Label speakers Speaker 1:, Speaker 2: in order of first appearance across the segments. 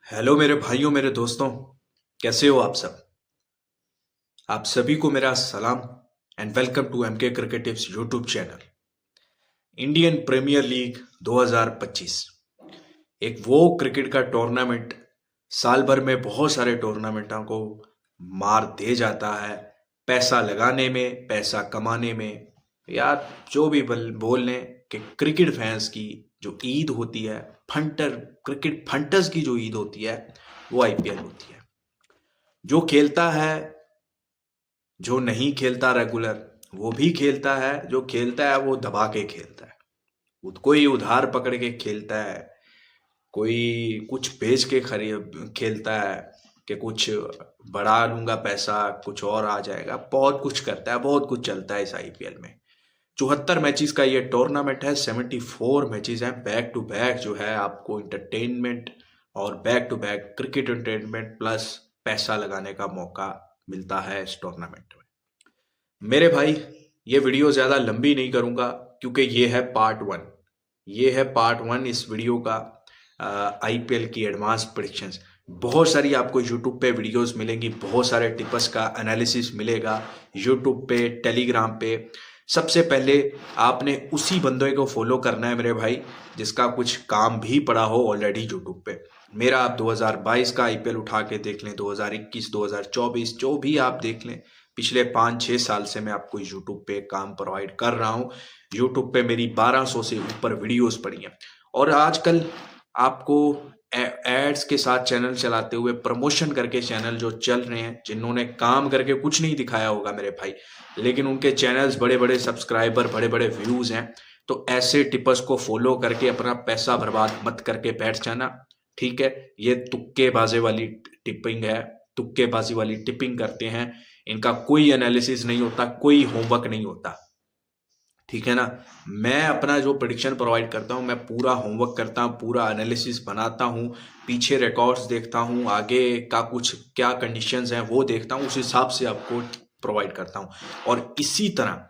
Speaker 1: Hello मेरे भाइयों, मेरे दोस्तों, कैसे हो आप सब। आप सभी को मेरा सलाम and welcome to MK cricket tips YouTube channel. Indian premier league 2025 एक वो क्रिकेट का टूर्नामेंट साल भर में बहुत सारे टूर्नामेंटों को मार दे जाता है। पैसा लगाने में, पैसा कमाने में, या जो भी बोल लें कि क्रिकेट फैंस की जो ईद होती है, फंटर क्रिकेट फंटर्स की जो ईद होती है, वो आईपीएल होती है। जो खेलता है, जो नहीं खेलता रेगुलर, वो भी खेलता है। जो खेलता है वो दबा के खेलता है, खुद को ही उधार पकड़ के खेलता है। कोई कुछ बेच के खरीद खेलता है कि कुछ बढ़ा लूंगा पैसा, कुछ और आ जाएगा। बहुत कुछ करता है, बहुत कुछ चलता है इस आईपीएल में। 74 मैचेस का ये टूर्नामेंट है। 74 मैचेस हैं बैक टू बैक, जो है आपको इंटरटेनमेंट और back to back cricket entertainment plus पैसा लगाने का मौका मिलता है इस टूर्नामेंट में। मेरे भाई, ये वीडियो ज़्यादा लंबी नहीं करूंगा क्योंकि ये है पार्ट वन। ये है पार्ट वन इस वीडियो का। आईपीएल की एडवांस प्रेडिक्शंस बहुत सारी आपको यूट्यूब पे वीडियोस मिलेंगी, बहुत सारे टिप्स का एनालिसिस मिलेगा यूट्यूब पे, टेलीग्राम पे। सबसे पहले आपने उसी बंदे को फॉलो करना है मेरे भाई जिसका कुछ काम भी पड़ा हो ऑलरेडी यूट्यूब पे। मेरा आप 2022 का आईपीएल उठा के देख लें, 2021, 2024 जो भी आप देख लें, पिछले 5-6 साल से मैं आपको यूट्यूब पे काम प्रोवाइड कर रहा हूँ। यूट्यूब पे मेरी 1200 से ऊपर वीडियोस पड़ी हैं। और आजकल आपको एड्स के साथ चैनल चलाते हुए, प्रमोशन करके चैनल जो चल रहे हैं, जिन्होंने काम करके कुछ नहीं दिखाया होगा मेरे भाई, लेकिन उनके चैनल्स बड़े बड़े सब्सक्राइबर, बड़े बड़े व्यूज हैं। तो ऐसे टिप्स को फॉलो करके अपना पैसा बर्बाद मत करके बैठ जाना, ठीक है। ये तुक्केबाजी वाली टिपिंग है, तुक्केबाजी वाली टिपिंग करते हैं। इनका कोई एनालिसिस नहीं होता, कोई होमवर्क नहीं होता, ठीक है ना। मैं अपना जो प्रेडिक्शन प्रोवाइड करता हूँ, मैं पूरा होमवर्क करता हूँ, पूरा एनालिसिस बनाता हूँ, पीछे रिकॉर्ड्स देखता हूँ, आगे का कुछ क्या कंडीशंस हैं वो देखता हूँ, उस हिसाब से आपको प्रोवाइड करता हूँ। और इसी तरह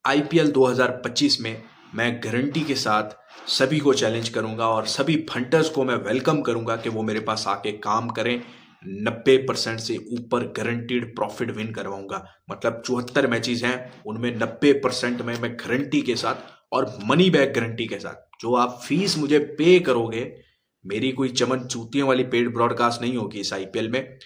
Speaker 1: आईपीएल 2025 में मैं गारंटी के साथ सभी को चैलेंज करूंगा और सभी फंटर्स को मैं वेलकम करूंगा कि वो मेरे पास आके काम करें। 90% से ऊपर गारंटीड प्रॉफिट विन करवाऊंगा। मतलब 74 मैचेस हैं, उनमें 90% में मैं गारंटी के साथ और मनी बैक गारंटी के साथ। जो आप फीस मुझे पे करोगे, मेरी कोई चमन चूतियों वाली पेड ब्रॉडकास्ट नहीं होगी इस आईपीएल में।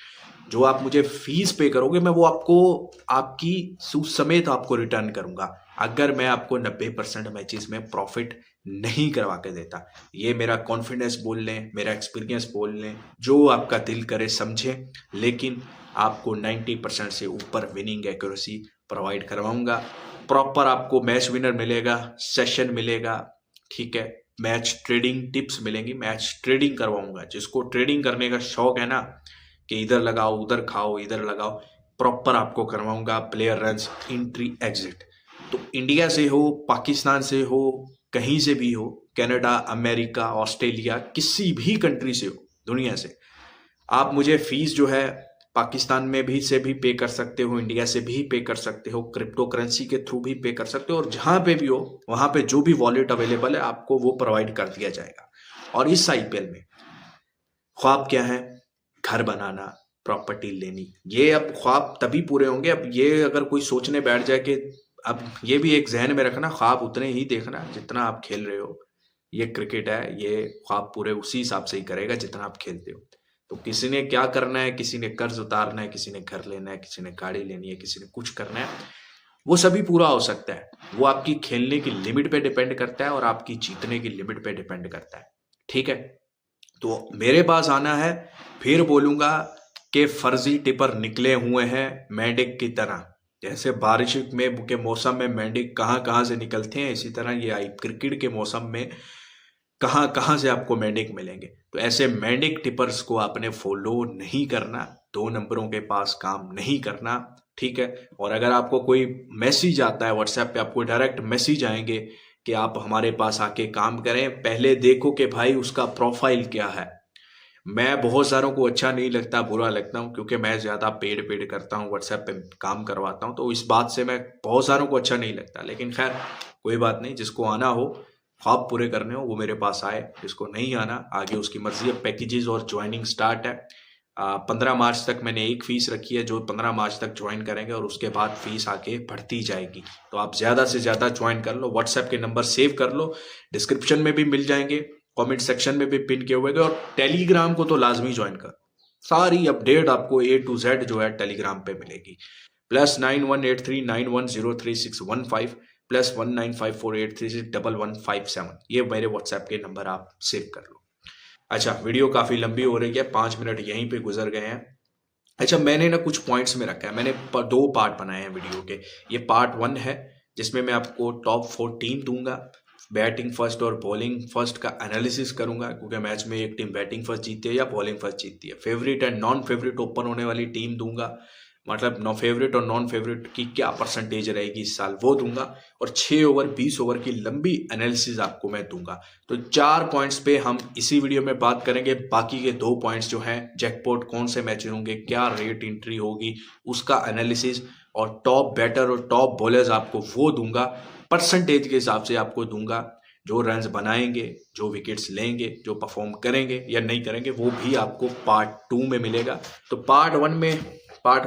Speaker 1: जो आप मुझे फीस पे करोगे, मैं वो आपको आपकी सूद समेत आपको रिटर्न करूंगा, अगर मैं आपको 90% मैचेस में प्रॉफिट नहीं करवा के देता। ये मेरा कॉन्फिडेंस बोल लें, मेरा एक्सपीरियंस बोल लें, जो आपका दिल करे समझें, लेकिन आपको 90% से ऊपर विनिंग एक्यूरेसी प्रोवाइड करवाऊंगा। प्रॉपर आपको मैच विनर मिलेगा, सेशन मिलेगा, ठीक है। मैच ट्रेडिंग टिप्स मिलेंगी, मैच ट्रेडिंग करवाऊंगा। जिसको ट्रेडिंग करने का शौक है ना, कि इधर लगाओ, उधर खाओ, इधर लगाओ, प्रॉपर आपको करवाऊंगा। Player runs, entry, exit. तो इंडिया से हो, पाकिस्तान से हो, कहीं से भी हो, कनाडा, अमेरिका, ऑस्ट्रेलिया, किसी भी कंट्री से हो दुनिया से, आप मुझे फीस जो है पाकिस्तान में भी से भी पे कर सकते हो, इंडिया से भी पे कर सकते हो, क्रिप्टो करेंसी के थ्रू भी पे कर सकते हो, और जहां पे भी हो वहां पे जो भी वॉलेट अवेलेबल है आपको वो प्रोवाइड कर दिया जाएगा। और इस आईपीएल में ख्वाब क्या है? घर बनाना, प्रॉपर्टी लेनी। ये अब ख्वाब तभी पूरे होंगे। अब ये अगर कोई सोचने बैठ जाए कि, अब ये भी एक जहन में रखना, ख्वाब उतने ही देखना जितना आप खेल रहे हो। ये क्रिकेट है, ये ख्वाब पूरे उसी हिसाब से ही करेगा जितना आप खेलते हो। तो किसी ने क्या करना है, किसी ने कर्ज उतारना है, किसी ने घर लेना है, किसी ने गाड़ी लेनी है, किसी ने कुछ करना है, वो सभी पूरा हो सकता है। वो आपकी खेलने की लिमिट पे डिपेंड करता है और आपकी जीतने की लिमिट पे डिपेंड करता है, ठीक है। तो मेरे पास आना है, फिर बोलूंगा कि फर्जी टिपर निकले हुए हैं मेंढक की तरह। जैसे बारिश में के मौसम में मेंढक कहाँ कहाँ से निकलते हैं, इसी तरह ये आई क्रिकेट के मौसम में कहाँ कहाँ से आपको मेंढक मिलेंगे। तो ऐसे मेंढक टिपर्स को आपने फॉलो नहीं करना, 2 नंबरों के पास काम नहीं करना, ठीक है। और अगर आपको कोई मैसेज आता है व्हाट्सएप पे, आपको डायरेक्ट मैसेज आएंगे कि आप हमारे पास आके काम करें, पहले देखो कि भाई उसका प्रोफाइल क्या है। मैं बहुत सारों को अच्छा नहीं लगता, बुरा लगता हूँ, क्योंकि मैं ज़्यादा पेड पेड करता हूँ, व्हाट्सएप पे काम करवाता हूँ, तो इस बात से मैं बहुत सारों को अच्छा नहीं लगता। लेकिन खैर कोई बात नहीं, जिसको आना हो ख्वाब पूरे करने हो वो मेरे पास आए, जिसको नहीं आना आगे उसकी मर्जी है। पैकेजेस और ज्वाइनिंग स्टार्ट है 15 मार्च तक। मैंने एक फीस रखी है जो 15 मार्च तक ज्वाइन करेंगे और उसके बाद फीस आके बढ़ती जाएगी। तो आप ज़्यादा से ज़्यादा ज्वाइन कर लो, व्हाट्सएप के नंबर सेव कर लो, डिस्क्रिप्शन में भी मिल जाएंगे, कमेंट सेक्शन में भी पिन किए हुए हैं। और टेलीग्राम को तो लाजमी ज्वाइन कर, सारी अपडेट आपको A to Z जो है टेलीग्राम पे मिलेगी। +9183910361 +195483611157 ये मेरे व्हाट्सएप के नंबर आप सेव कर लो। अच्छा, वीडियो काफ़ी लंबी हो रही है, 5 मिनट यहीं पे गुजर गए हैं। अच्छा, मैंने ना कुछ पॉइंट्स में रखा है, मैंने 2 पार्ट बनाए हैं वीडियो के। ये पार्ट 1 है जिसमें मैं आपको टॉप 4 टीम दूंगा, बैटिंग फर्स्ट और बॉलिंग फर्स्ट का एनालिसिस करूंगा, क्योंकि मैच में एक टीम बैटिंग फर्स्ट जीतती है या बॉलिंग फर्स्ट जीतती है। Favourite and non favourite open होने वाली टीम दूंगा, मतलब नॉन फेवरेट और नॉन फेवरेट की क्या परसेंटेज रहेगी इस साल वो दूंगा। और 6 ओवर 20 ओवर की लंबी एनालिसिस आपको मैं दूंगा। तो 4 पॉइंट्स पे हम इसी वीडियो में बात करेंगे। बाकी के 2 पॉइंट्स जो हैं, जैकपॉट कौन से मैच होंगे, क्या रेट एंट्री होगी, उसका एनालिसिस, और टॉप बैटर और टॉप बॉलर्स आपको वो दूंगा, परसेंटेज के हिसाब से आपको दूंगा। जो रन्स बनाएंगे, जो विकेट्स लेंगे, जो परफॉर्म करेंगे या नहीं करेंगे, वो भी आपको पार्ट 2 में मिलेगा। तो पार्ट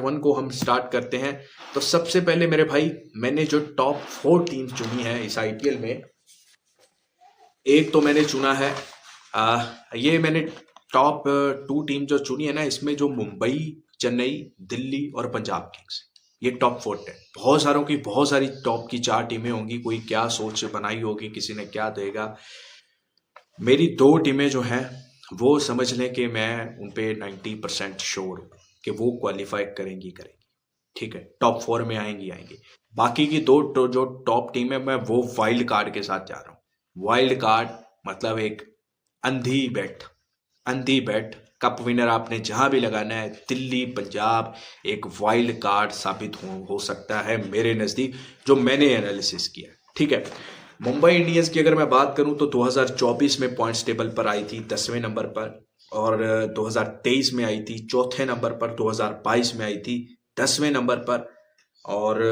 Speaker 1: 1 को हम स्टार्ट करते हैं। तो सबसे पहले मेरे भाई, मैंने जो टॉप 4 टीम्स चुनी है इस IPL में, एक तो मैंने चुना है ये मैंने टॉप 2 टीम जो चुनी है ना, इसमें जो मुंबई, चेन्नई, दिल्ली और पंजाब किंग्स, ये टॉप 4 है। बहुत सारी टॉप की 4 टीमें होंगी, कोई क्या सोच बनाई होगी, किसी ने क्या देगा। मेरी 2 टीमें जो हैं वो समझ लें कि मैं उन पे 90% श्योर हूँ कि वो क्वालिफाई करेंगी। ठीक है, टॉप 4 में आएंगी। बाकी की 2 जो टॉप टीम है, मैं वो वाइल्ड कार्ड के साथ जा रहा हूँ। वाइल्ड कार्ड मतलब एक अंधी बेट कप विनर आपने जहां भी लगाना है, दिल्ली, पंजाब, एक वाइल्ड कार्ड साबित हो सकता है मेरे नज़दीक, जो मैंने एनालिसिस किया। ठीक है, मुंबई इंडियंस की अगर मैं बात करूं तो 2024 में पॉइंट्स टेबल पर आई थी 10वें नंबर पर, और 2023 में आई थी 4थे नंबर पर, 2022 में आई थी 10वें नंबर पर, और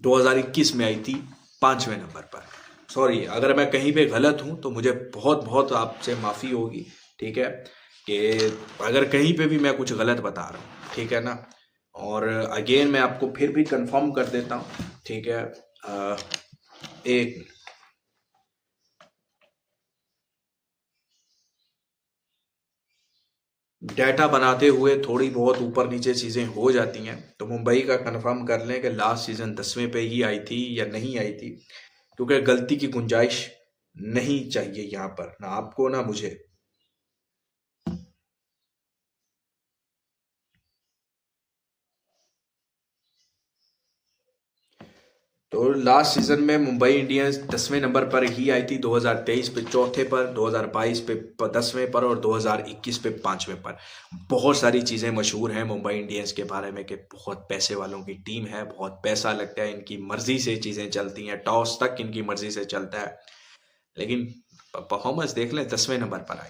Speaker 1: 2021 में आई थी 5वें नंबर पर। सॉरी, अगर मैं कहीं पे गलत हूं तो मुझे बहुत बहुत आपसे माफ़ी होगी। ठीक है, कि अगर कहीं पे भी मैं कुछ गलत बता रहा हूँ, ठीक है ना। और अगेन मैं आपको फिर भी कंफर्म कर देता हूँ। ठीक है, एक डेटा बनाते हुए थोड़ी बहुत ऊपर नीचे चीज़ें हो जाती हैं। तो मुंबई का कंफर्म कर लें कि लास्ट सीज़न 10वें पे ही आई थी या नहीं आई थी, क्योंकि गलती की गुंजाइश नहीं चाहिए यहाँ पर, ना आपको ना मुझे। तो लास्ट सीजन में मुंबई इंडियंस 10वें नंबर पर ही आई थी, 2023 पे 4थे पर, 2022 पे 10वें पर, और 2021 पे 5वें पर। बहुत सारी चीज़ें मशहूर हैं मुंबई इंडियंस के बारे में कि बहुत पैसे वालों की टीम है, बहुत पैसा लगता है, इनकी मर्जी से चीज़ें चलती हैं, टॉस तक इनकी मर्जी से चलता है। लेकिन परफॉर्मेंस देख लें, 10वें नंबर पर आई।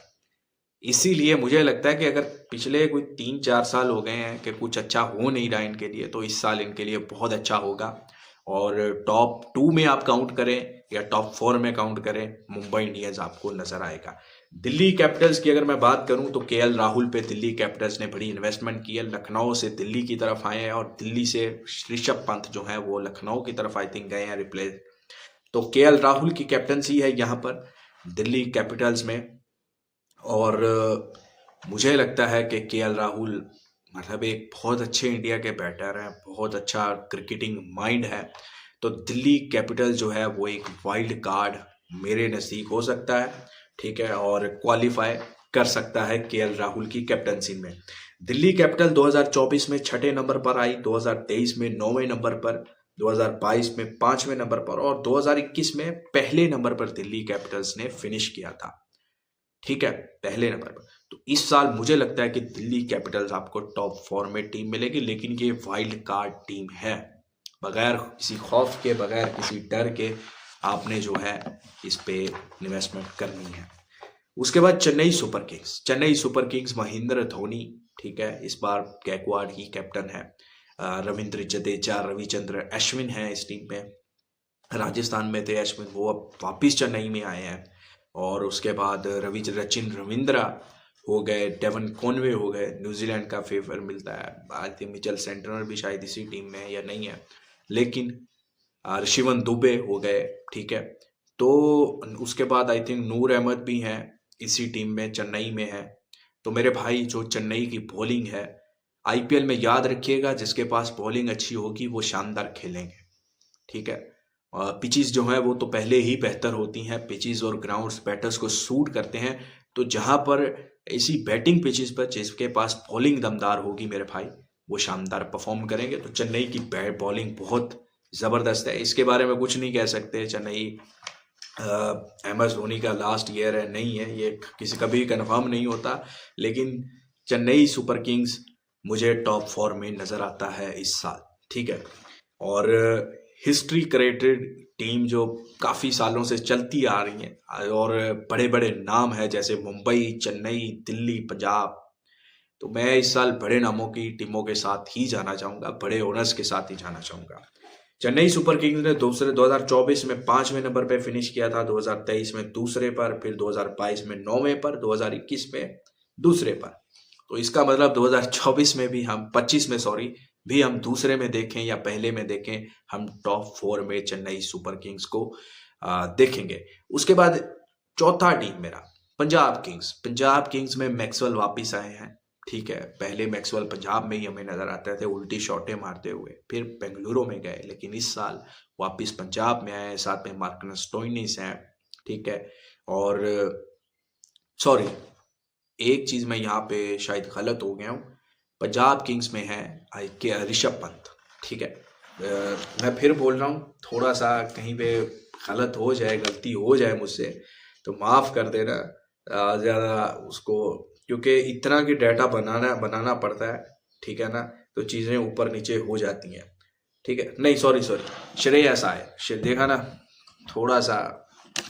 Speaker 1: इसीलिए मुझे लगता है कि अगर पिछले कोई 3-4 साल हो गए हैं कि कुछ अच्छा हो नहीं रहा इनके लिए, तो इस साल इनके लिए बहुत अच्छा होगा। और टॉप 2 में आप काउंट करें या टॉप 4 में काउंट करें, मुंबई इंडियंस आपको नजर आएगा। दिल्ली कैपिटल्स की अगर मैं बात करूं तो KL राहुल पे दिल्ली कैपिटल्स ने बड़ी इन्वेस्टमेंट की है। लखनऊ से दिल्ली की तरफ आए हैं, और दिल्ली से ऋषभ पंत जो है वो लखनऊ की तरफ आई थिंक गए हैं रिप्लेस। तो KL राहुल की कैप्टनसी है यहाँ पर दिल्ली कैपिटल्स में। और मुझे लगता है कि KL राहुल मतलब एक बहुत अच्छे इंडिया के बैटर हैं, बहुत अच्छा क्रिकेटिंग माइंड है। तो दिल्ली कैपिटल जो है वो एक वाइल्ड कार्ड मेरे नज़दीक हो सकता है। ठीक है, और क्वालिफाई कर सकता है KL राहुल की कैप्टनसी में। दिल्ली कैपिटल 2024 में 6ठे नंबर पर आई, 2023 में 9वें नंबर पर, 2022 में 5वें नंबर पर, और 2021 में पहले नंबर पर दिल्ली कैपिटल्स ने फिनिश किया था। ठीक है, पहले नंबर पर। तो इस साल मुझे लगता है कि दिल्ली कैपिटल्स आपको टॉप 4 में टीम मिलेगी, लेकिन ये वाइल्ड कार्ड टीम है। बगैर किसी खौफ के, बगैर किसी डर के आपने जो है इस पे इन्वेस्टमेंट करनी है। उसके बाद चेन्नई सुपर किंग्स महेंद्र धोनी। ठीक है, इस बार गायकवाड ही कैप्टन है। रविंद्र जडेजा, रविचंद्र अश्विन है इस टीम में। राजस्थान में थे अश्विन, वो अब वापिस चेन्नई में आए हैं। और उसके बाद सचिन रविंद्रा हो गए, डेवन कॉनवे हो गए, न्यूजीलैंड का फेवर मिलता है। आई थिंक मिचेल सेंटनर भी शायद इसी टीम में है या नहीं है, लेकिन शिवन दुबे हो गए, ठीक है। तो उसके बाद आई थिंक नूर अहमद भी हैं इसी टीम में, चेन्नई में है। तो मेरे भाई जो चेन्नई की बॉलिंग है, आईपीएल में याद रखिएगा, जिसके पास बॉलिंग अच्छी होगी वो शानदार खेलेंगे, ठीक है। पिचेस जो है वो तो पहले ही बेहतर होती हैं, पिचेस और ग्राउंड्स बैटर्स को सूट करते हैं। तो जहां पर ऐसी बैटिंग पिचेस पर जिसके पास बॉलिंग दमदार होगी मेरे भाई, वो शानदार परफॉर्म करेंगे। तो चेन्नई की बॉलिंग बहुत ज़बरदस्त है, इसके बारे में कुछ नहीं कह सकते। चेन्नई MS धोनी का लास्ट ईयर है, नहीं है, ये किसी कभी कंफर्म नहीं होता, लेकिन चेन्नई सुपर किंग्स मुझे टॉप 4 में नज़र आता है इस साल, ठीक है। और हिस्ट्री क्रिएटेड टीम जो काफ़ी सालों से चलती आ रही हैं और बड़े बड़े नाम है जैसे मुंबई, चेन्नई, दिल्ली, पंजाब। तो मैं इस साल बड़े नामों की टीमों के साथ ही जाना चाहूँगा, बड़े ओनर्स के साथ ही जाना चाहूँगा। चेन्नई सुपर किंग्स ने 2024 में 5वें नंबर पे फिनिश किया था, 2023 में दूसरे पर, फिर 2022 में 9वें पर, 2021 में दूसरे पर। तो इसका मतलब 2024 में भी हम 25 में सॉरी भी हम दूसरे में देखें या पहले में देखें, हम टॉप 4 में चेन्नई सुपर किंग्स को देखेंगे। उसके बाद चौथा टीम मेरा पंजाब किंग्स। पंजाब किंग्स में मैक्सवेल वापिस आए हैं, ठीक है। पहले मैक्सवेल पंजाब में ही हमें नजर आते थे उल्टी शॉटें मारते हुए, फिर बेंगलुरु में गए, लेकिन इस साल वापस पंजाब में आए, साथ में मार्कस स्टोइनिस हैं, ठीक है। और सॉरी, एक चीज मैं यहाँ पे शायद गलत हो गया हूँ, पंजाब किंग्स में है ऋषभ पंत, ठीक है। मैं फिर बोल रहा हूँ, थोड़ा सा कहीं पे गलत हो जाए, गलती हो जाए मुझसे तो माफ़ कर देना, ज़्यादा उसको, क्योंकि इतना की डाटा बनाना पड़ता है, ठीक है ना, तो चीज़ें ऊपर नीचे हो जाती हैं, ठीक है। नहीं सॉरी श्रेयस आयर, देखा ना, थोड़ा सा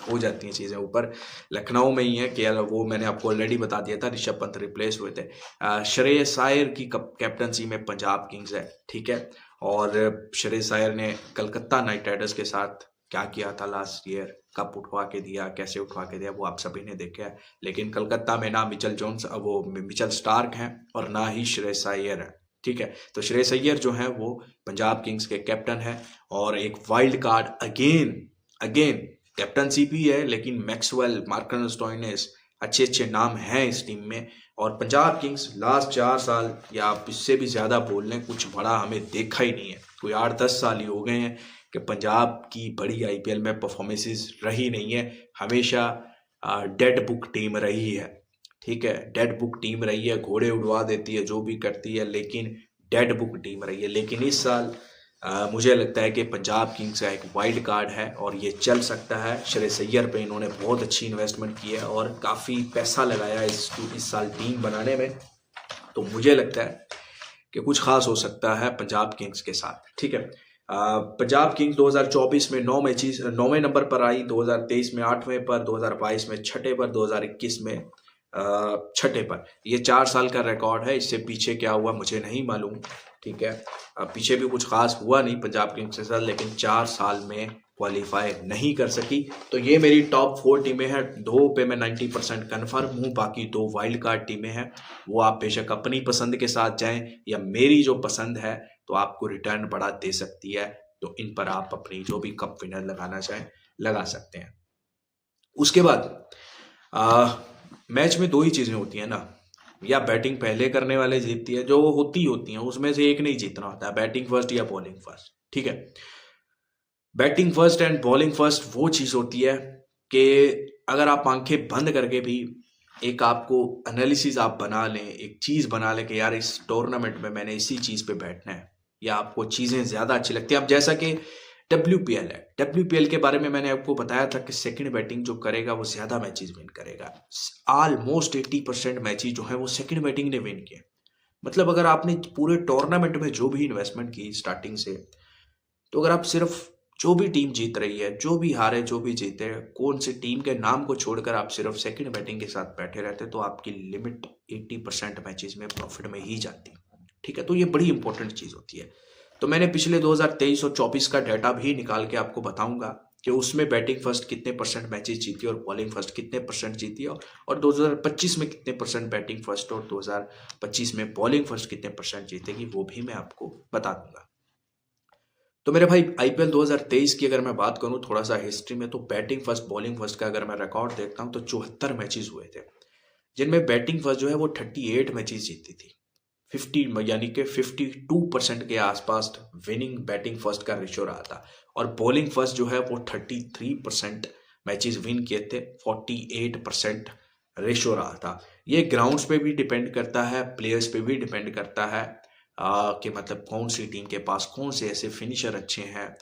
Speaker 1: हो जाती हैं चीज़ें ऊपर। लखनऊ में ही है कि वो मैंने आपको ऑलरेडी बता दिया था, ऋषभ पंत रिप्लेस हुए थे। श्रेयस आयर की कैप्टनसी में पंजाब किंग्स है, ठीक है। और श्रेयस आयर ने कलकत्ता नाइट राइडर्स के साथ क्या किया था लास्ट ईयर, कप उठवा के दिया, कैसे उठवा के दिया, वो आप सभी ने देखा है। लेकिन कलकत्ता में ना मिचेल स्टार्क हैं और ना ही श्रेयस अय्यर है, ठीक है। तो श्रेयस अय्यर जो है वो पंजाब किंग्स के कैप्टन है, और एक वाइल्ड कार्ड अगेन कैप्टनसी भी है, लेकिन मैक्सवेल, मार्कस स्टोइनिस, अच्छे नाम हैं इस टीम में। और पंजाब किंग्स लास्ट 4 साल या आप इससे भी ज़्यादा बोल लें, कुछ बड़ा हमें देखा ही नहीं है, कोई 8-10 साल ही हो गए हैं कि पंजाब की बड़ी आईपीएल में परफॉर्मेंसेस रही नहीं है। हमेशा डेड बुक टीम रही है, ठीक है, डेड बुक टीम रही है, घोड़े उड़वा देती है, जो भी करती है, लेकिन डेड बुक टीम रही है। लेकिन इस साल मुझे लगता है कि पंजाब किंग्स का एक वाइल्ड कार्ड है और ये चल सकता है। श्रेयस अय्यर पे इन्होंने बहुत अच्छी इन्वेस्टमेंट की है और काफ़ी पैसा लगाया इस साल टीम बनाने में, तो मुझे लगता है कि कुछ खास हो सकता है पंजाब किंग्स के साथ, ठीक है। पंजाब किंग्स 2024 में 9वें नंबर पर आई, 2023 में 8वें पर, 2022 में 6ठे पर, 2021 में 6ठे पर। ये 4 साल का रिकॉर्ड है, इससे पीछे क्या हुआ मुझे नहीं मालूम, ठीक है। पीछे भी कुछ खास हुआ नहीं पंजाब किंग्स के साथ, लेकिन 4 साल में क्वालिफाई नहीं कर सकी। तो ये मेरी टॉप 4 टीमें हैं, 2 पे मैं 90% कन्फर्म हूँ, बाकी 2 वाइल्ड कार्ड टीमें हैं। वो आप बेशक अपनी पसंद के साथ जाएं या मेरी जो पसंद है तो आपको रिटर्न बड़ा दे सकती है, तो इन पर आप अपनी जो भी कप विनर लगाना चाहें लगा सकते हैं। उसके बाद मैच में 2 ही चीज़ें होती हैं ना, या बैटिंग पहले करने वाले जीतती है, जो होती हैं उसमें से एक नहीं जीतना होता है, बैटिंग फर्स्ट या बॉलिंग फर्स्ट, ठीक है। Batting first and bowling first वो चीज़ होती है कि अगर आप आंखें बंद करके भी एक आपको एनालिसिस आप बना लें, एक चीज़ बना लें कि यार इस टूर्नामेंट में मैंने इसी चीज़ पे बैठना है, या आपको चीज़ें ज़्यादा अच्छी लगती हैं। अब जैसा कि WPL है, WPL के बारे में मैंने आपको बताया था कि सेकंड बैटिंग जो करेगा वो ज़्यादा मैचेस विन करेगा। ऑलमोस्ट 80% मैचेस जो है वो सेकंड बैटिंग ने विन किए। मतलब अगर आपने पूरे टूर्नामेंट में जो भी इन्वेस्टमेंट की स्टार्टिंग से, तो अगर आप सिर्फ जो भी टीम जीत रही है, जो भी हारे, जो भी जीते, कौन सी टीम के नाम को छोड़कर आप सिर्फ सेकंड बैटिंग के साथ बैठे रहते, तो आपकी लिमिट 80% मैचेस में प्रॉफिट में ही जाती, ठीक है। तो ये बड़ी इंपॉर्टेंट चीज़ होती है। तो मैंने पिछले 2023 और 24 का डाटा भी निकाल के आपको बताऊंगा कि उसमें बैटिंग फर्स्ट कितने परसेंट मैचेस जीती और बॉलिंग फर्स्ट कितने परसेंट जीती और 2025 में कितने परसेंट बैटिंग फर्स्ट और 2025 में बॉलिंग फर्स्ट कितने परसेंट जीतेगी वो भी मैं आपको बता दूंगा। तो मेरे भाई आईपीएल 2023 की अगर मैं बात करूं थोड़ा सा हिस्ट्री में, तो बैटिंग फर्स्ट बॉलिंग फर्स्ट का अगर मैं रिकॉर्ड देखता हूं तो 74 मैचेस हुए थे, जिनमें बैटिंग फर्स्ट जो है वो 38 मैचेस जीती थी। 50 यानी कि 52% के आसपास विनिंग बैटिंग फर्स्ट का रेशियो रहा था और बॉलिंग फर्स्ट जो है वो 33% मैचेस विन किए थे, 48% रेशियो रहा था। ये ग्राउंड्स पे भी डिपेंड करता है, प्लेयर्स पे भी डिपेंड करता है कि मतलब कौन सी टीम के पास कौन से ऐसे फिनिशर अच्छे हैं।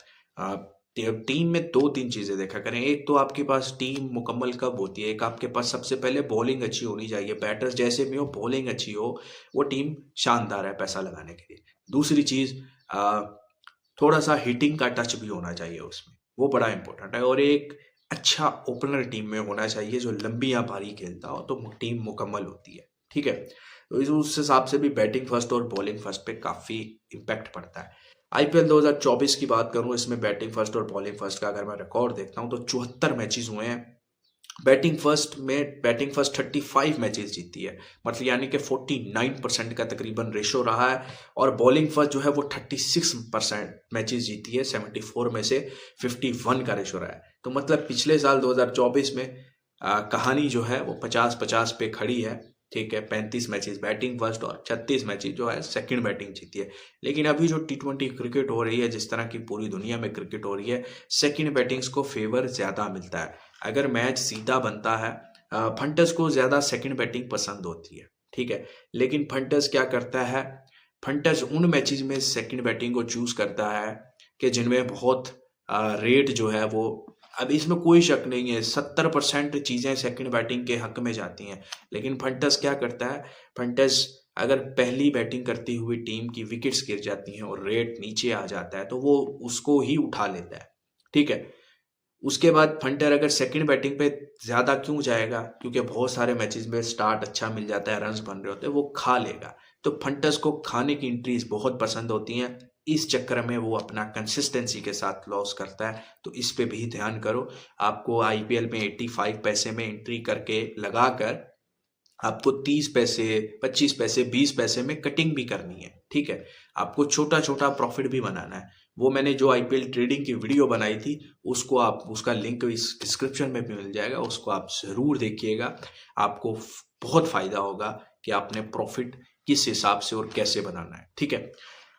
Speaker 1: टीम में दो तीन चीजें देखा करें, एक तो आपके पास टीम मुकम्मल कब होती है, एक आपके पास सबसे पहले बॉलिंग अच्छी होनी चाहिए, बैटर्स जैसे भी हो बॉलिंग अच्छी हो, वो टीम शानदार है पैसा लगाने के लिए। दूसरी चीज थोड़ा सा हिटिंग का टच भी होना चाहिए उसमें, वो बड़ा इंपॉर्टेंट है। और एक अच्छा ओपनर टीम में होना चाहिए जो लंबी या भारी खेलता हो, तो टीम मुकम्मल होती है। ठीक है, तो उस हिसाब से भी बैटिंग फर्स्ट और बॉलिंग फर्स्ट पे काफी इम्पैक्ट पड़ता है। आईपीएल 2024 की बात करूं, इसमें बैटिंग फर्स्ट और बॉलिंग फर्स्ट का अगर मैं रिकॉर्ड देखता हूं तो 74 मैचेस हुए हैं। बैटिंग फर्स्ट 35 मैचेस जीती है, मतलब यानी कि 49% का तकरीबन रेशो रहा है। और बॉलिंग फर्स्ट जो है वो 36% मैचेस जीती है, 74 में से 51 का रेशो रहा है। तो मतलब पिछले साल 2024 में कहानी जो है वो 50-50 पे खड़ी है। ठीक है, 35 मैचेस बैटिंग फर्स्ट और 36 मैचेस जो है सेकंड बैटिंग जीती है। लेकिन अभी जो T20 क्रिकेट हो रही है, जिस तरह की पूरी दुनिया में क्रिकेट हो रही है, सेकंड बैटिंग्स को फेवर ज्यादा मिलता है। अगर मैच सीधा बनता है, फंटर्स को ज्यादा सेकंड बैटिंग पसंद होती है। ठीक है, लेकिन फंटर्स क्या करता है, फंटर्स उन मैचेस में सेकंड बैटिंग को चूज करता है कि जिनमें बहुत रेट जो है वो, अब इसमें कोई शक नहीं है 70% चीजें सेकंड बैटिंग के हक में जाती हैं। लेकिन फंटर्स क्या करता है, फंटर्स अगर पहली बैटिंग करती हुई टीम की विकेट्स गिर जाती हैं और रेट नीचे आ जाता है तो वो उसको ही उठा लेता है। ठीक है, उसके बाद फंटर अगर सेकंड बैटिंग पे ज्यादा क्यों जाएगा, क्योंकि बहुत सारे मैचेस में स्टार्ट अच्छा मिल जाता है, रन्स बन रहे होते हैं, वो खा लेगा। तो फंटर्स को खाने की एंट्रीज बहुत पसंद होती हैं, इस चक्कर में वो अपना कंसिस्टेंसी के साथ लॉस करता है। तो इस पे भी ध्यान करो। आपको आईपीएल में 85 पैसे में एंट्री करके लगाकर आपको 30 पैसे, 25 पैसे, 20 पैसे में कटिंग भी करनी है। ठीक है, आपको छोटा छोटा प्रॉफिट भी बनाना है। वो मैंने जो आईपीएल ट्रेडिंग की वीडियो बनाई थी, उसको आप, उसका लिंक इस डिस्क्रिप्शन में भी मिल जाएगा, उसको आप जरूर देखिएगा। आपको बहुत फायदा होगा कि आपने प्रॉफिट किस हिसाब से और कैसे बनाना है। ठीक है,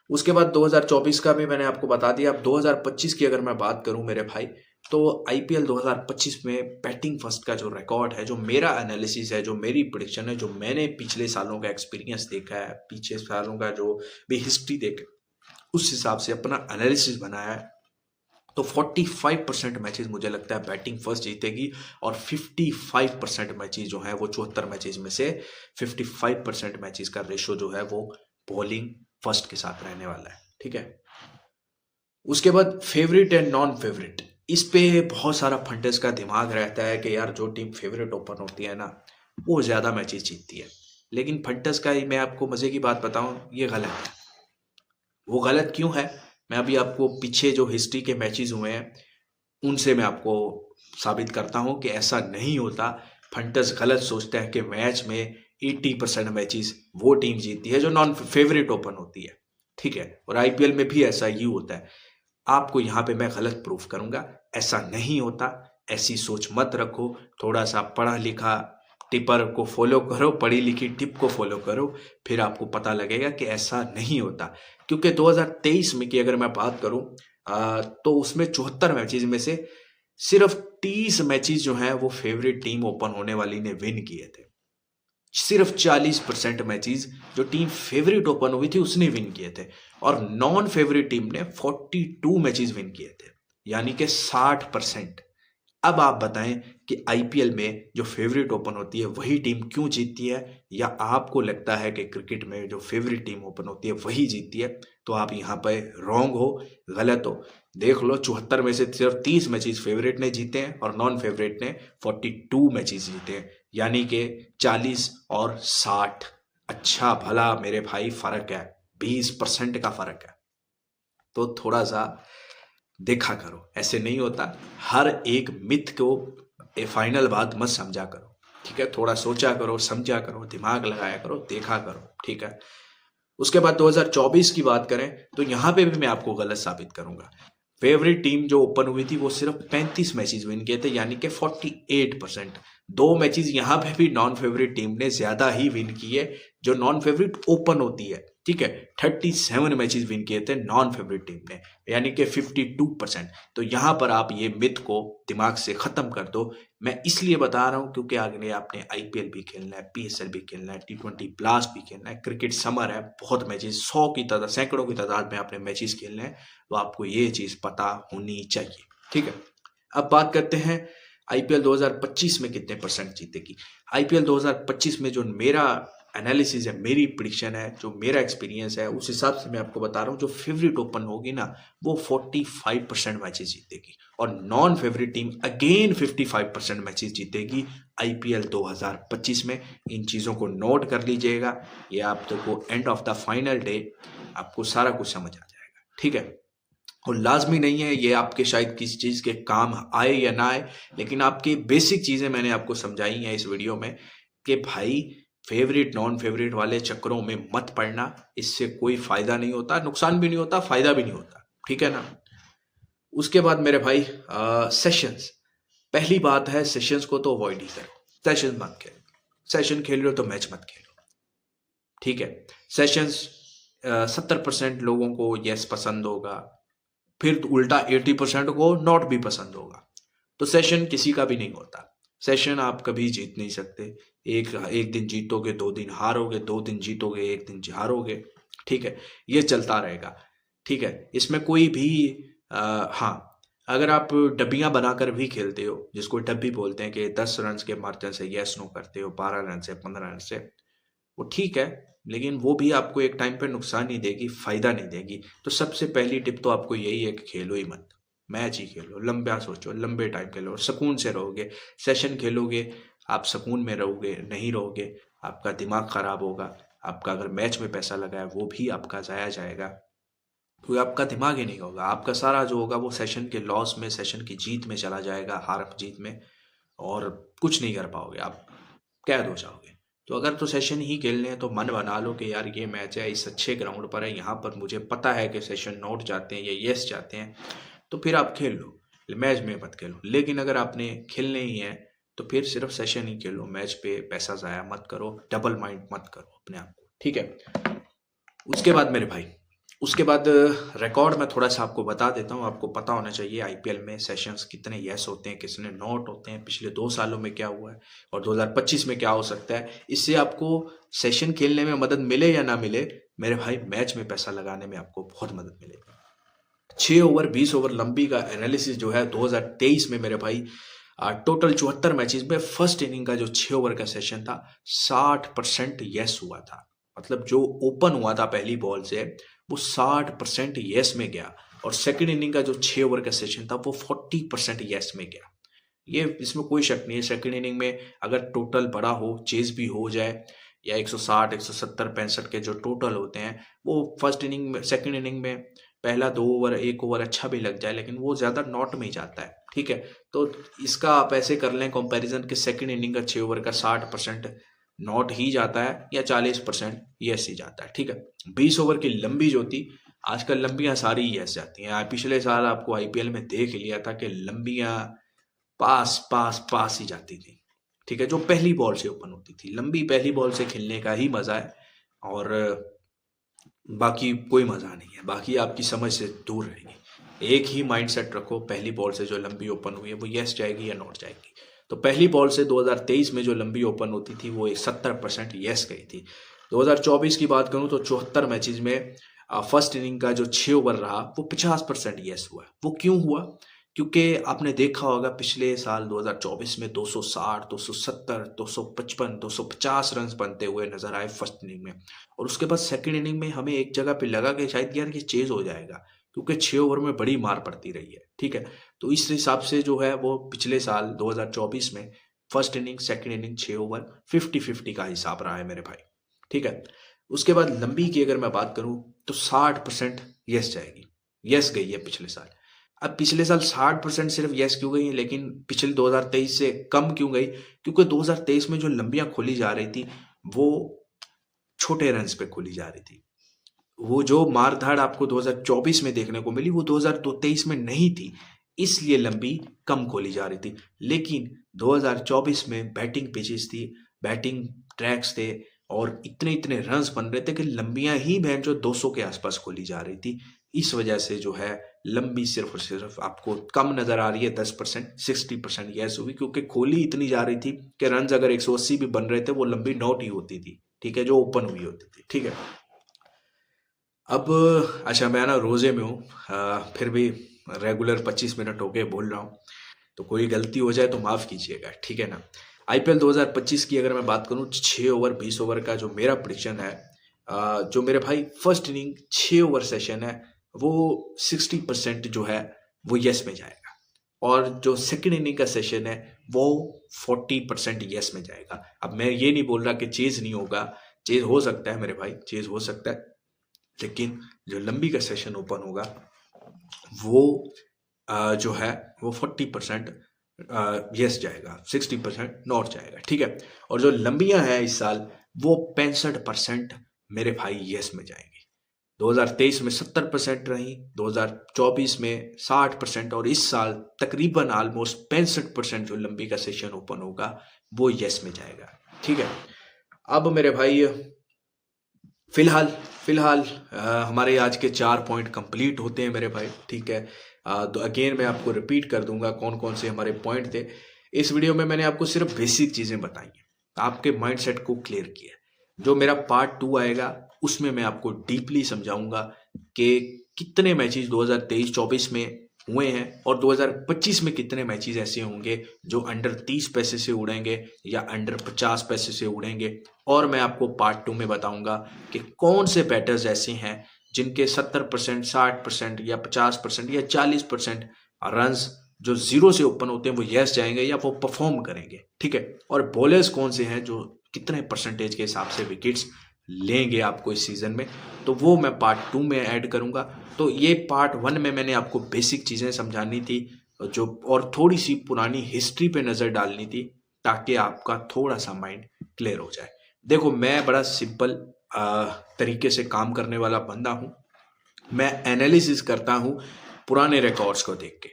Speaker 1: उसके बाद 2024 का भी मैंने आपको बता दिया। अब 2025 की अगर मैं बात करूं मेरे भाई, तो आईपीएल 2025 में बैटिंग फर्स्ट का जो रिकॉर्ड है, जो मेरा एनालिसिस है, जो मेरी प्रिडिक्शन है, जो मैंने पिछले सालों का एक्सपीरियंस देखा है, पिछले सालों का जो भी हिस्ट्री देखा, उस हिसाब से अपना एनालिसिस बनाया है, तो 45% मैचेस मुझे लगता है बैटिंग फर्स्ट जीतेगी और 55% मैचेस जो है वो 74 मैचेस में से 55% मैचेस का रेशो जो है वो बॉलिंग फर्स्ट के साथ रहने वाला है। ठीक है, उसके बाद फेवरेट एंड नॉन फेवरेट, इस पे बहुत सारा फंडर्स का दिमाग रहता है कि यार जो टीम फेवरेट ओपन होती है ना, वो ज्यादा मैचेस जीतती है। लेकिन फंडर्स का ही मैं आपको मजे की बात बताऊं, ये गलत है। वो गलत क्यों है, मैं अभी आपको पीछे जो हिस्ट्री के मैचेस हुए हैं उनसे मैं आपको साबित करता हूं कि ऐसा नहीं होता। फंटर्स गलत सोचते हैं कि मैच में 80% मैचेस वो टीम जीतती है जो नॉन फेवरेट ओपन होती है। ठीक है, और आईपीएल में भी ऐसा ही होता है। आपको यहाँ पे मैं गलत प्रूफ करूंगा, ऐसा नहीं होता। ऐसी सोच मत रखो, थोड़ा सा पढ़ा लिखा टिपर को फॉलो करो, पढ़ी लिखी टिप को फॉलो करो, फिर आपको पता लगेगा कि ऐसा नहीं होता। क्योंकि 2023 में की अगर मैं बात करूं, तो उसमें 74 मैचेस में से सिर्फ 30 मैचेस जो हैं वो फेवरेट टीम ओपन होने वाली ने विन किए थे। सिर्फ 40% मैचेस जो टीम फेवरेट ओपन हुई थी उसने विन किए थे, और नॉन फेवरेट टीम ने 42 मैचेस विन किए थे, यानी कि 60%। अब आप बताएं कि आईपीएल में जो फेवरेट ओपन होती है वही टीम क्यों जीतती है, या आपको लगता है कि क्रिकेट में जो फेवरेट टीम ओपन होती है वही जीतती है? तो आप यहाँ पे रॉन्ग हो, गलत हो। देख लो, 74 में से सिर्फ 30 मैचेस फेवरेट ने जीते हैं और नॉन फेवरेट ने 42 मैचेस जीते हैं, यानी कि 40 और 60। अच्छा भला मेरे भाई फर्क है, 20% का फर्क है। तो थोड़ा सा देखा करो, ऐसे नहीं होता। हर एक मिथ को फाइनल बात मत समझा करो, ठीक है। थोड़ा सोचा करो, समझा करो, दिमाग लगाया करो, देखा करो, ठीक है। उसके बाद 2024 की बात करें तो यहाँ पे भी मैं आपको गलत साबित करूंगा। फेवरेट टीम जो ओपन हुई थी वो सिर्फ 35 मैचेस विन किए थे, यानी कि 48%। दो मैचेस यहाँ पे भी नॉन फेवरेट टीम ने ज्यादा ही विन किए, जो नॉन फेवरेट ओपन होती है, ठीक है। 37 मैचेस विन किए थे नॉन फेवरेट टीम ने, यानी कि 52%। तो यहाँ पर आप ये मिथ को दिमाग से खत्म कर दो। मैं इसलिए बता रहा हूँ क्योंकि आगे आपने आईपीएल भी खेलना है, पीएसएल भी खेलना है, T20 ब्लास्ट भी खेलना है, क्रिकेट समर है, बहुत मैचेस, 100 की तादाद, सैकड़ों की तादाद में आपने मैचेस खेलने हैं। तो आपको ये चीज पता होनी चाहिए, ठीक है। अब बात करते हैं आईपीएल 2025 में कितने परसेंट जीतेगी। आईपीएल 2025 में जो मेरा एनालिसिस है, मेरी प्रिडिक्शन है, जो मेरा एक्सपीरियंस है, उस हिसाब से मैं आपको बता रहा हूँ, जो फेवरेट ओपन होगी ना वो 45% मैचेस जीतेगी, और non favourite team again 55% matches जीतेगी आईपीएल 2025 में। इन चीजों को नोट कर लीजिएगा, ये आपको end of the final day आपको सारा कुछ समझ आ जाएगा, ठीक है। और लाजमी नहीं है ये आपके शायद किसी चीज के काम आए या ना आए, लेकिन आपकी बेसिक चीजें मैंने आपको समझाई हैं इस वीडियो में कि भाई फेवरेट नॉन फेवरेट वाले चक्करों में मत पड़ना, इससे कोई फायदा नहीं होता, नुकसान भी नहीं होता, फायदा भी नहीं होता, ठीक है ना। उसके बाद मेरे भाई सेशंस, पहली बात है सेशंस को तो अवॉइड ही करो, सेशन मत खेलो। सेशन खेल रहे हो तो मैच मत खेलो, ठीक है। सेशंस 70% लोगों को यस पसंद होगा, फिर उल्टा 80% को नॉट भी पसंद होगा। तो सेशन किसी का भी नहीं होता, सेशन आप कभी जीत नहीं सकते। एक दिन जीतोगे, 2 दिन हारोगे, 2 दिन जीतोगे, 1 दिन हारोगे, ठीक है। ये चलता रहेगा, ठीक है। इसमें कोई भी हाँ, अगर आप डब्बियां बनाकर भी खेलते हो, जिसको डब्बी बोलते हैं, कि 10 रन के मार्जिन से यस नो करते हो, 12 रन से, 15 रन से, वो ठीक है, लेकिन वो भी आपको एक टाइम पे नुकसान ही देगी, फायदा नहीं देगी। तो सबसे पहली टिप तो आपको यही है कि खेलो ही मत, मैच ही खेलो, लंबा सोचो, लंबे टाइम खेलो, सुकून से रहोगे। सेशन खेलोगे आप सुकून में रहोगे, नहीं रहोगे आपका दिमाग खराब होगा। आपका अगर मैच में पैसा लगा है वो भी आपका जाया जाएगा, क्योंकि आपका दिमाग ही नहीं होगा। आपका सारा जो होगा वो सेशन के लॉस में, सेशन की जीत में चला जाएगा, हार जीत में, और कुछ नहीं कर पाओगे, आप कैद हो जाओगे। तो अगर तो सेशन ही खेलने हैं तो मन बना लो कि यार ये मैच है, इस अच्छे ग्राउंड पर है, यहाँ पर मुझे पता है कि सेशन नॉट जाते हैं या यस जाते हैं, तो फिर आप खेल लो, मैच में मत खेलो। लेकिन अगर आपने खेलने ही है तो फिर सिर्फ सेशन ही खेलो, मैच पे पैसा ज़ाया मत करो, डबल माइंड मत करो अपने आप को, ठीक है। उसके बाद मेरे भाई, उसके बाद रिकॉर्ड में थोड़ा सा आपको बता देता हूँ। आपको पता होना चाहिए आईपीएल में सेशंस कितने यस होते हैं, कितने नॉट होते हैं, पिछले 2 सालों में क्या हुआ है और 2025 में क्या हो सकता है। इससे आपको सेशन खेलने में मदद मिले या ना मिले, मेरे भाई मैच में पैसा लगाने में आपको बहुत मदद मिलेगी। 6 ओवर 20 ओवर लंबी का एनालिसिस जो है 2023 में मेरे भाई, टोटल 74 मैचेस में फर्स्ट इनिंग का जो 6 ओवर का सेशन था 60% यस हुआ था। मतलब जो ओपन हुआ था पहली बॉल से वो 60% यस में गया, और सेकंड इनिंग का जो 6 ओवर का सेशन था वो 40% यस में गया। ये इसमें कोई शक नहीं है। सेकंड इनिंग में अगर टोटल बड़ा हो, चेज भी हो जाए, या 160 170 65 के जो टोटल होते हैं वो फर्स्ट इनिंग में, सेकंड इनिंग में पहला 2 ओवर 1 ओवर अच्छा भी लग जाए, लेकिन वो ज्यादा नॉट में ही जाता है, ठीक है। तो इसका आप ऐसे कर लें कंपैरिजन कि सेकंड इनिंग का 6 ओवर का 60% नॉट ही जाता है या 40% यस ही जाता है, ठीक है। 20 ओवर की लंबी जो थी, आजकल लंबियां सारी यस जाती हैं। पिछले साल आपको आईपीएल में देख लिया था कि लंबियां पास पास पास ही जाती थी, ठीक है। जो पहली बॉल से ओपन होती थी, लंबी पहली बॉल से खेलने का ही मजा है, और बाकी कोई मजा नहीं है, बाकी आपकी समझ से दूर रहेगी। एक ही माइंडसेट रखो, पहली बॉल से जो लंबी ओपन हुई है वो यस जाएगी या नॉट जाएगी। तो पहली बॉल से 2023 में जो लंबी ओपन होती थी वो 70% यस गई थी। 2024 की बात करूं तो 74 मैचेस में फर्स्ट इनिंग का जो 6 ओवर रहा वो 50% यस हुआ। वो क्यों हुआ? क्योंकि आपने देखा होगा पिछले साल 2024 में 260, 270, 255, 250 रन बनते हुए नजर आए फर्स्ट इनिंग में, और उसके बाद सेकंड इनिंग में हमें एक जगह पे लगा कि शायद यार ये चेज हो जाएगा, क्योंकि 6 ओवर में बड़ी मार पड़ती रही है, ठीक है। तो इस हिसाब से जो है वो पिछले साल 2024 में first inning second inning 6 over 50-50 का हिसाब रहा है मेरे भाई, ठीक है। उसके बाद लंबी की अगर मैं बात करूं तो 60% यस जाएगी, यस गई है पिछले साल। अब पिछले साल 60% सिर्फ यस क्यों गई है, लेकिन पिछले 2023 से कम क्यों गई? क्योंकि 2023 में जो लंबियां खोली जा रही थी वो छोटे रन्स पे खोली जा रही थी। वो जो मारधाड़ आपको 2024 में देखने को मिली वो 2023 में नहीं थी, इसलिए लंबी कम खोली जा रही थी। लेकिन 2024 में बैटिंग पिचेस थी, बैटिंग ट्रैक्स थे और इतने इतने रन्स बन रहे थे कि लंबियां ही बहन जो 200 के आसपास खोली जा रही थी। इस वजह से जो है लंबी सिर्फ और सिर्फ आपको कम नजर आ रही है। 10% 60% यस हुई, क्योंकि खोली इतनी जा रही थी कि रन्स अगर 180 भी बन रहे थे वो लंबी नॉट ही होती थी, ठीक है, जो ओपन हुई होती थी, ठीक है। अब अच्छा, मैं ना रोजे में हूँ, फिर भी रेगुलर 25 मिनट हो गए बोल रहा हूँ, तो कोई गलती हो जाए तो माफ़ कीजिएगा, ठीक है ना। आईपीएल 2025 की अगर मैं बात करूँ, 6 ओवर 20 ओवर का जो मेरा प्रिडिक्शन है, जो मेरे भाई फर्स्ट इनिंग 6 ओवर सेशन है वो 60% जो है वो यस में जाएगा, और जो सेकंड इनिंग का सेशन है वो 40% यस में जाएगा। अब मैं ये नहीं बोल रहा कि चेज नहीं होगा, चेज हो सकता है मेरे भाई, चेज हो सकता है, लेकिन जो लंबी का सेशन ओपन होगा वो जो है वो 40% यस जाएगा, 60% नॉट जाएगा, ठीक है। और जो लंबियां हैं इस साल वो 65% मेरे भाई यस में जाएंगी। 2023 में 70% रही, 2024 में 60%, और इस साल तकरीबन ऑलमोस्ट 65% जो लंबी का सेशन ओपन होगा वो यस में जाएगा, ठीक है। अब मेरे भाई फिलहाल फिलहाल हमारे आज के 4 पॉइंट कंप्लीट होते हैं मेरे भाई, ठीक है। तो अगेन मैं आपको रिपीट कर दूंगा कौन कौन से हमारे पॉइंट थे। इस वीडियो में मैंने आपको सिर्फ बेसिक चीज़ें बताई हैं, आपके माइंडसेट को क्लियर किया है। जो मेरा पार्ट 2 आएगा उसमें मैं आपको डीपली समझाऊंगा कि कितने मैचेस 2023-24 में हुए हैं और 2025 में कितने मैचेस ऐसे होंगे जो अंडर 30 पैसे से उड़ेंगे या अंडर 50 पैसे से उड़ेंगे। और मैं आपको पार्ट 2 में बताऊंगा कि कौन से बैटर्स ऐसे हैं जिनके 70%, 60% या 50% या 40% रन्स जो जीरो से ओपन होते हैं वो यस जाएंगे या वो परफॉर्म करेंगे, ठीक है। और बॉलर्स कौन से हैं जो कितने परसेंटेज के हिसाब से विकेट्स लेंगे आपको इस सीजन में, तो वो मैं पार्ट 2 में ऐड करूंगा। तो ये पार्ट 1 में मैंने आपको बेसिक चीज़ें समझानी थी जो, और थोड़ी सी पुरानी हिस्ट्री पे नज़र डालनी थी ताकि आपका थोड़ा सा माइंड क्लियर हो जाए। देखो, मैं बड़ा सिंपल तरीके से काम करने वाला बंदा हूँ। मैं एनालिसिस करता हूँ पुराने रिकॉर्ड्स को देख के,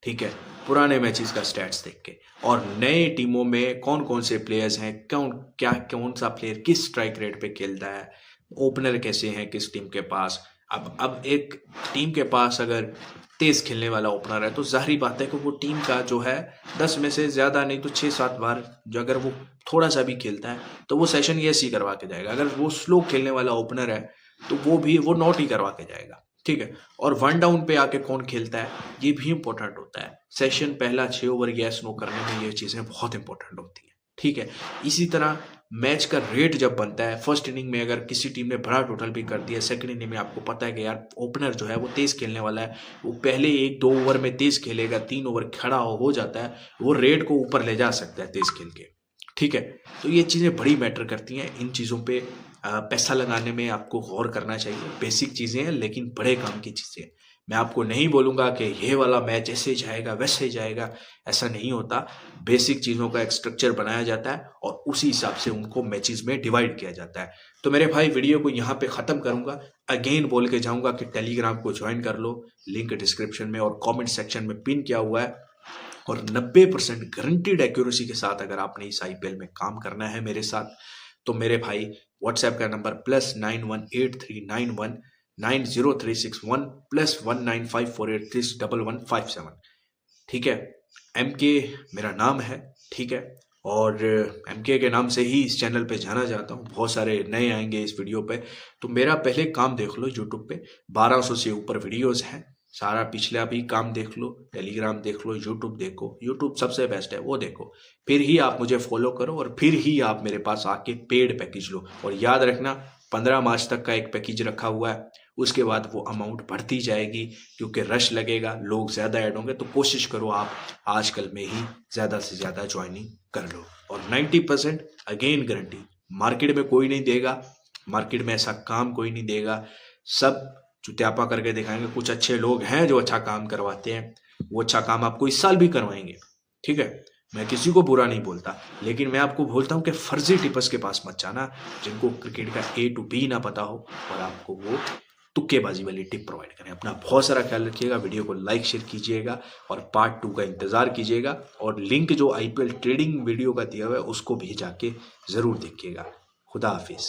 Speaker 1: ठीक है, पुराने मैचेस का स्टैट्स देख के, और नए टीमों में कौन कौन से प्लेयर्स हैं, कौन सा प्लेयर किस स्ट्राइक रेट पे खेलता है, ओपनर कैसे हैं किस टीम के पास। अब एक टीम के पास अगर तेज खेलने वाला ओपनर है तो जाहिर बात है कि वो टीम का जो है 10 में से ज़्यादा नहीं तो 6-7 बार जो अगर वो थोड़ा सा भी खेलता है तो वो सेशन यस ही करवा के जाएगा। अगर वो स्लो खेलने वाला ओपनर है तो वो नॉट ही करवा के जाएगा, ठीक है। और 1 डाउन पे आके कौन खेलता है ये भी इंपॉर्टेंट होता है। सेशन पहला 6 ओवर यस नो करने में ये चीज़ें बहुत इंपॉर्टेंट होती हैं, ठीक है। इसी तरह मैच का रेट जब बनता है, फर्स्ट इनिंग में अगर किसी टीम ने बड़ा टोटल भी कर दिया, सेकंड इनिंग में आपको पता है कि यार ओपनर जो है वो तेज खेलने वाला है, वो पहले 1-2 ओवर में तेज खेलेगा, 3 ओवर खड़ा हो जाता है, वो रेट को ऊपर ले जा सकता है तेज खेल के, ठीक है। तो ये चीज़ें बड़ी मैटर करती हैं। इन चीज़ों पे पैसा लगाने में आपको गौर करना चाहिए। बेसिक चीज़ें हैं लेकिन बड़े काम की चीज़ें हैं। मैं आपको नहीं बोलूँगा कि ये वाला मैच ऐसे जाएगा वैसे जाएगा, ऐसा नहीं होता। बेसिक चीज़ों का एक स्ट्रक्चर बनाया जाता है और उसी हिसाब से उनको मैचेस में डिवाइड किया जाता है। तो मेरे भाई वीडियो को यहाँ पे ख़त्म करूँगा। अगेन बोल के जाऊँगा कि टेलीग्राम को ज्वाइन कर लो, लिंक डिस्क्रिप्शन में और कमेंट सेक्शन में पिन किया हुआ है। और 90% गारंटीड एक्यूरेसी के साथ अगर आपने इस आईपीएल में काम करना है मेरे साथ, तो मेरे भाई व्हाट्सएप का नंबर +9183919036 +19548311157, ठीक है। MK मेरा नाम है, ठीक है। और MK के नाम से ही इस चैनल पे जाना जाता हूँ। बहुत सारे नए आएंगे इस वीडियो पे, तो मेरा पहले काम देख लो। यूट्यूब पे 1200 से ऊपर वीडियोस हैं, सारा पिछला भी काम देख लो, टेलीग्राम देख लो, यूट्यूब देखो। यूट्यूब सबसे बेस्ट है, वो देखो, फिर ही आप मुझे फॉलो करो और फिर ही आप मेरे पास आके पेड पैकेज लो। और याद रखना 15 मार्च तक का एक पैकेज रखा हुआ है, उसके बाद वो अमाउंट बढ़ती जाएगी क्योंकि रश लगेगा, लोग ज़्यादा ऐड होंगे। तो कोशिश करो आप आजकल में ही ज़्यादा से ज़्यादा ज्वाइनिंग कर लो। और 90% अगेन गारंटी मार्केट में कोई नहीं देगा, मार्केट में ऐसा काम कोई नहीं देगा। सब चुत्यापा करके दिखाएंगे। कुछ अच्छे लोग हैं जो अच्छा काम करवाते हैं, वो अच्छा काम आपको इस साल भी करवाएंगे, ठीक है। मैं किसी को बुरा नहीं बोलता, लेकिन मैं आपको बोलता हूँ कि फर्जी टिप्स के पास मत जाना, जिनको क्रिकेट का A to B ना पता हो और आपको वो तुक्केबाजी वाली टिप प्रोवाइड करें। अपना बहुत सारा ख्याल रखिएगा, वीडियो को लाइक शेयर कीजिएगा और पार्ट 2 का इंतजार कीजिएगा। और लिंक जो IPL ट्रेडिंग वीडियो का दिया हुआ है उसको भी जाके जरूर देखिएगा। खुदा हाफिज।